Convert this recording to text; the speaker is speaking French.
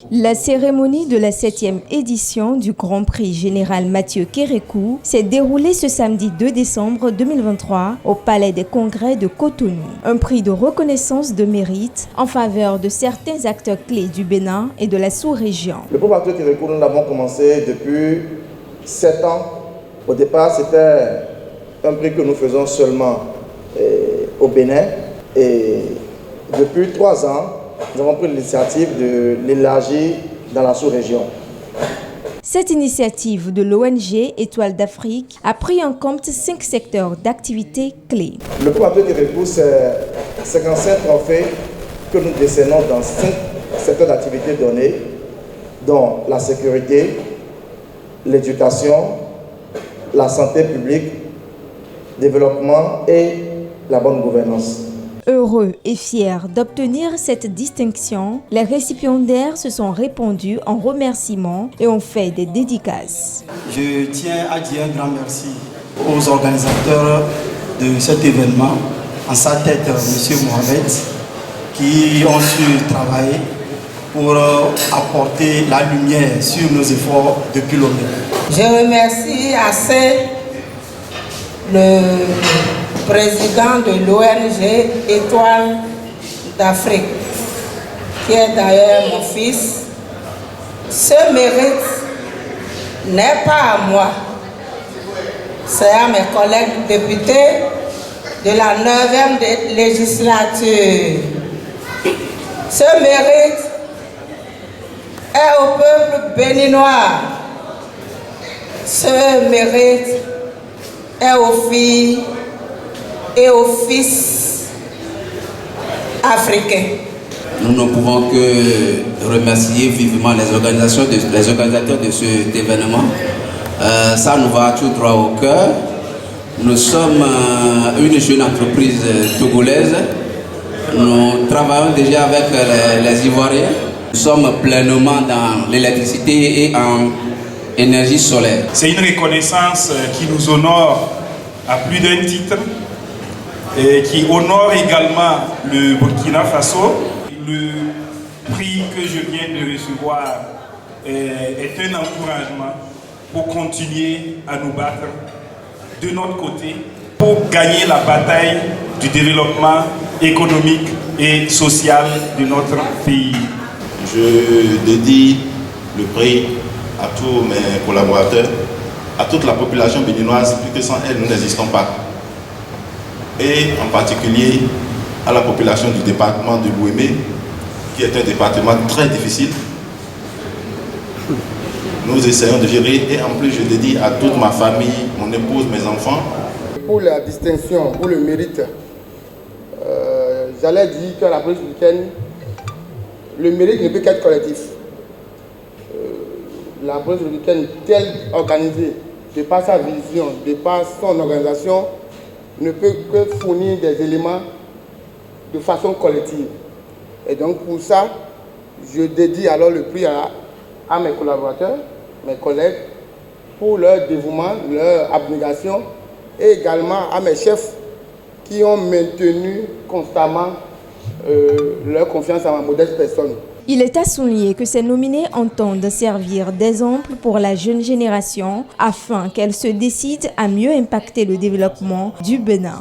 La cérémonie de la 7e édition du Grand Prix Général Mathieu Kérékou s'est déroulée ce samedi 2 décembre 2023 au Palais des Congrès de Cotonou. Un prix de reconnaissance de mérite en faveur de certains acteurs clés du Bénin et de la sous-région. Le prix Mathieu Kérékou, nous l'avons commencé depuis 7 ans. Au départ, c'était un prix que nous faisons seulement au Bénin. Et depuis 3 ans, nous avons pris l'initiative de l'élargir dans la sous-région. Cette initiative de l'ONG Étoile d'Afrique a pris en compte 5 secteurs d'activité clés. Le prix Mathieu Kérékou, c'est 55 trophées que nous décernons dans 5 secteurs d'activité donnés, dont la sécurité, l'éducation, la santé publique, développement et la bonne gouvernance. Heureux et fiers d'obtenir cette distinction, les récipiendaires se sont répandus en remerciements et ont fait des dédicaces. Je tiens à dire un grand merci aux organisateurs de cet événement, en sa tête M. Mohamed, qui ont su travailler pour apporter la lumière sur nos efforts depuis longtemps. Je remercie assez le président de l'ONG Étoile d'Afrique, qui est d'ailleurs mon fils. Ce mérite n'est pas à moi, c'est à mes collègues députés de la 9e législature. Ce mérite est au peuple béninois. Ce mérite est aux filles et aux fils africains. Nous ne pouvons que remercier vivement les organisateurs de cet événement. Ça nous va tout droit au cœur. Nous sommes une jeune entreprise togolaise. Nous travaillons déjà avec les Ivoiriens. Nous sommes pleinement dans l'électricité et en énergie solaire. C'est une reconnaissance qui nous honore à plus d'un titre et qui honore également le Burkina Faso. Le prix que je viens de recevoir est un encouragement pour continuer à nous battre de notre côté pour gagner la bataille du développement économique et social de notre pays. Je dédie le prix à tous mes collaborateurs, à toute la population béninoise, puisque sans elle, nous n'existons pas. Et en particulier à la population du département de Louémé, qui est un département très difficile. Nous essayons de gérer et en plus je dédie à toute ma famille, mon épouse, mes enfants. Pour la distinction, pour le mérite, j'allais dire qu'à la police africaine, le mérite ne peut qu'être collectif. La police africaine, telle organisée, de par sa vision, de par son organisation, ne peut que fournir des éléments de façon collective. Et donc pour ça, je dédie alors le prix à mes collaborateurs, mes collègues, pour leur dévouement, leur abnégation, et également à mes chefs qui ont maintenu constamment leur confiance en ma modeste personne. Il est à souligner que ces nominés entendent servir d'exemple pour la jeune génération afin qu'elle se décide à mieux impacter le développement du Bénin.